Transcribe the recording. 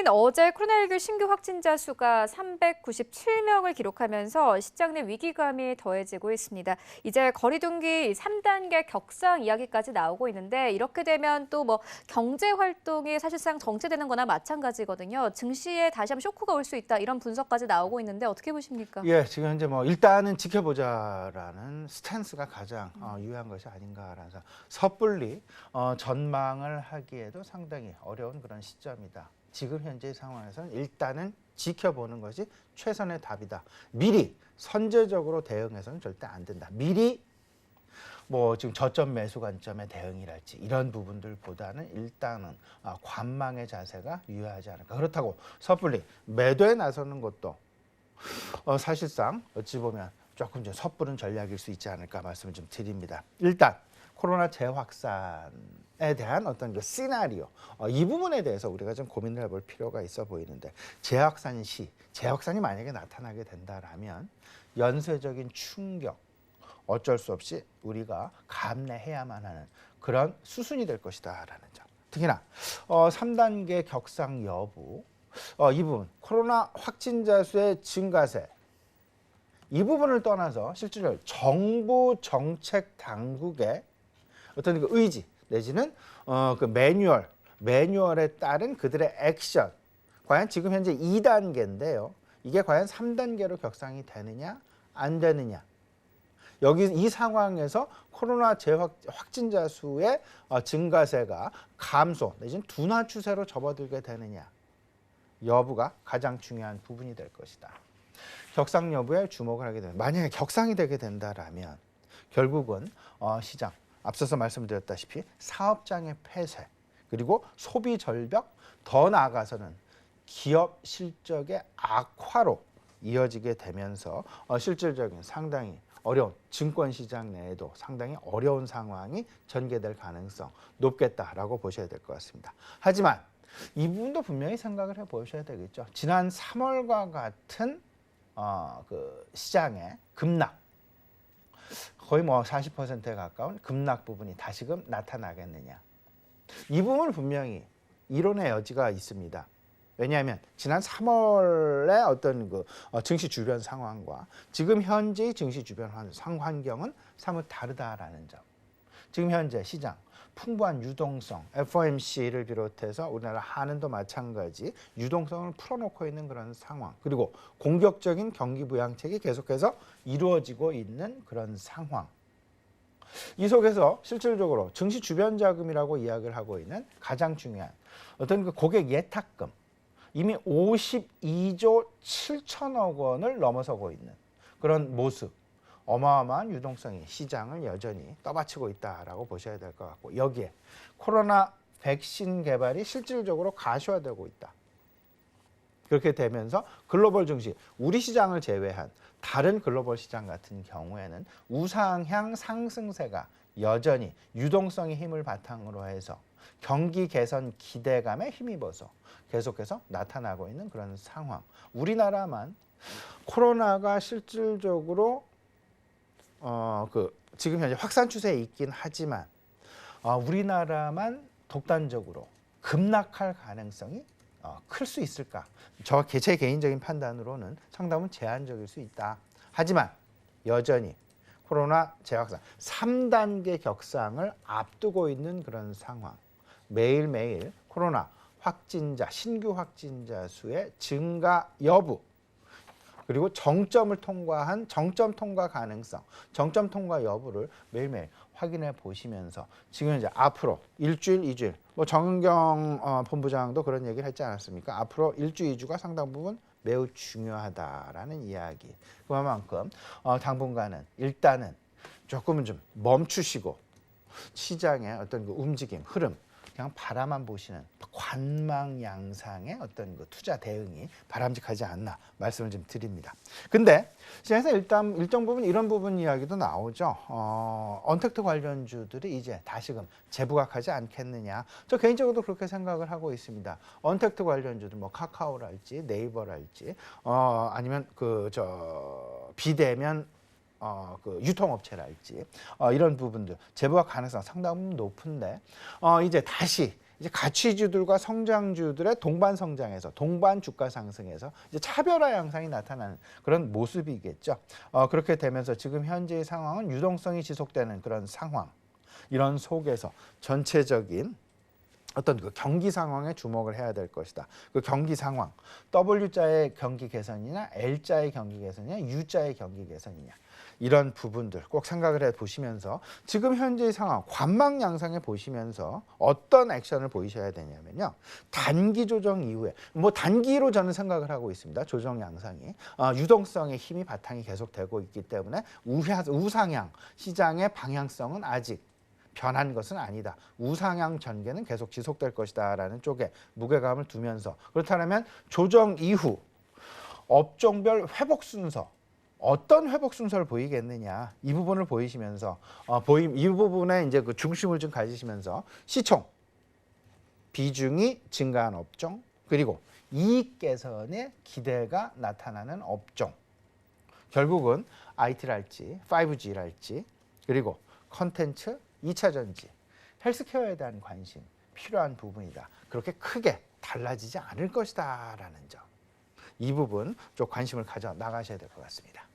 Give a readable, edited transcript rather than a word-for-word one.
서울은 어제 코로나19 신규 확진자 수가 397명을 기록하면서 시장 내 위기감이 더해지고 있습니다. 이제 거리두기 3단계 격상 이야기까지 나오고 있는데 이렇게 되면 또 경제 활동이 사실상 정체되는 거나 마찬가지거든요. 증시에 다시 한번 쇼크가 올 수 있다 이런 분석까지 나오고 있는데 어떻게 보십니까? 예, 지금 현재 일단은 지켜보자라는 스탠스가 가장 유효한 것이 아닌가라는 섣불리 전망을 하기에도 상당히 어려운 그런 시점이다. 지금 현재 상황에서는 일단은 지켜보는 것이 최선의 답이다. 미리 선제적으로 대응해서는 절대 안 된다. 미리 지금 저점 매수 관점의 대응이랄지 이런 부분들보다는 일단은 관망의 자세가 유효하지 않을까. 그렇다고 섣불리 매도에 나서는 것도 사실상 어찌 보면 조금 좀 섣부른 전략일 수 있지 않을까 말씀을 좀 드립니다. 일단 코로나 재확산에 대한 어떤 그 시나리오 이 부분에 대해서 우리가 좀 고민을 해볼 필요가 있어 보이는데 재확산이 만약에 나타나게 된다라면 연쇄적인 충격 어쩔 수 없이 우리가 감내해야만 하는 그런 수순이 될 것이다라는 점. 특히나 3단계 격상 여부 이 부분 코로나 확진자 수의 증가세 이 부분을 떠나서 실질적으로 정부 정책 당국의 어떤 그 의지 내지는 그 매뉴얼에 따른 그들의 액션 과연 지금 현재 2단계인데요. 이게 과연 3단계로 격상이 되느냐 안 되느냐 여기 이 상황에서 코로나 재확진자 수의 증가세가 감소 내지는 둔화 추세로 접어들게 되느냐 여부가 가장 중요한 부분이 될 것이다. 격상 여부에 주목을 하게 되면 만약에 격상이 되게 된다라면 결국은 시장 앞서서 말씀드렸다시피 사업장의 폐쇄 그리고 소비 절벽 더 나아가서는 기업 실적의 악화로 이어지게 되면서 실질적인 상당히 어려운 증권시장 내에도 상당히 어려운 상황이 전개될 가능성 높겠다라고 보셔야 될 것 같습니다. 하지만 이 부분도 분명히 생각을 해보셔야 되겠죠. 지난 3월과 같은 그 시장의 급락 거의 40%에 가까운 급락 부분이 다시금 나타나겠느냐. 이 부분은 분명히 이론의 여지가 있습니다. 왜냐하면 지난 3월의 어떤 그 증시 주변 상황과 지금 현재 증시 주변 상환경은 사뭇 다르다라는 점. 지금 현재 시장 풍부한 유동성, FOMC를 비롯해서 우리나라 한은도 마찬가지 유동성을 풀어놓고 있는 그런 상황. 그리고 공격적인 경기 부양책이 계속해서 이루어지고 있는 그런 상황. 이 속에서 실질적으로 증시 주변 자금이라고 이야기를 하고 있는 가장 중요한 어떤 그 고객 예탁금 이미 52조 7천억 원을 넘어서고 있는 그런 모습. 어마어마한 유동성이 시장을 여전히 떠받치고 있다라고 보셔야 될 것 같고 여기에 코로나 백신 개발이 실질적으로 가시화되고 있다. 그렇게 되면서 글로벌 증시, 우리 시장을 제외한 다른 글로벌 시장 같은 경우에는 우상향 상승세가 여전히 유동성의 힘을 바탕으로 해서 경기 개선 기대감에 힘입어서 계속해서 나타나고 있는 그런 상황. 우리나라만 코로나가 실질적으로 지금 현재 확산 추세에 있긴 하지만 우리나라만 독단적으로 급락할 가능성이 클 수 있을까? 제 개인적인 판단으로는 상당히 제한적일 수 있다. 하지만 여전히 코로나 재확산 3단계 격상을 앞두고 있는 그런 상황. 매일매일 코로나 확진자, 신규 확진자 수의 증가 여부 그리고 정점을 통과한 정점 통과 가능성, 정점 통과 여부를 매일매일 확인해 보시면서 지금 현재 앞으로 일주일, 2주일, 정은경 본부장도 그런 얘기를 했지 않았습니까? 앞으로 일주, 2주가 상당 부분 매우 중요하다라는 이야기. 그만큼 당분간은 일단은 조금은 좀 멈추시고 시장의 어떤 그 움직임, 흐름 그냥 바라만 보시는 관망 양상의 어떤 그 투자 대응이 바람직하지 않나 말씀을 좀 드립니다. 근데 시장에서 일단 일정 부분 이런 부분 이야기도 나오죠. 언택트 관련주들이 이제 다시금 재부각하지 않겠느냐. 저 개인적으로도 그렇게 생각을 하고 있습니다. 언택트 관련주들 카카오랄지 네이버랄지 아니면 비대면 그 유통업체랄지 이런 부분들 재부각 가능성 상당히 높은데 이제 다시 이제 가치주들과 성장주들의 동반 성장에서 동반 주가 상승에서 이제 차별화 양상이 나타나는 그런 모습이겠죠. 그렇게 되면서 지금 현재의 상황은 유동성이 지속되는 그런 상황. 이런 속에서 전체적인 어떤 그 경기 상황에 주목을 해야 될 것이다. 그 경기 상황, W자의 경기 개선이냐, L자의 경기 개선이냐, U자의 경기 개선이냐. 이런 부분들 꼭 생각을 해 보시면서 지금 현재의 상황, 관망 양상에 보시면서 어떤 액션을 보이셔야 되냐면요. 단기 조정 이후에, 뭐 단기로 저는 생각을 하고 있습니다. 조정 양상이. 유동성의 힘이 바탕이 계속되고 있기 때문에 우상향, 시장의 방향성은 아직 변한 것은 아니다. 우상향 전개는 계속 지속될 것이다라는 쪽에 무게감을 두면서 그렇다면 조정 이후 업종별 회복 순서 어떤 회복 순서를 보이겠느냐 이 부분을 보이시면서 이 부분에 이제 그 중심을 좀 가지시면서 시총 비중이 증가한 업종 그리고 이익 개선의 기대가 나타나는 업종 결국은 IT랄지 5G랄지 그리고 컨텐츠 2차 전지, 헬스케어에 대한 관심 필요한 부분이다. 그렇게 크게 달라지지 않을 것이다라는 점. 이 부분 좀 관심을 가져 나가셔야 될 것 같습니다.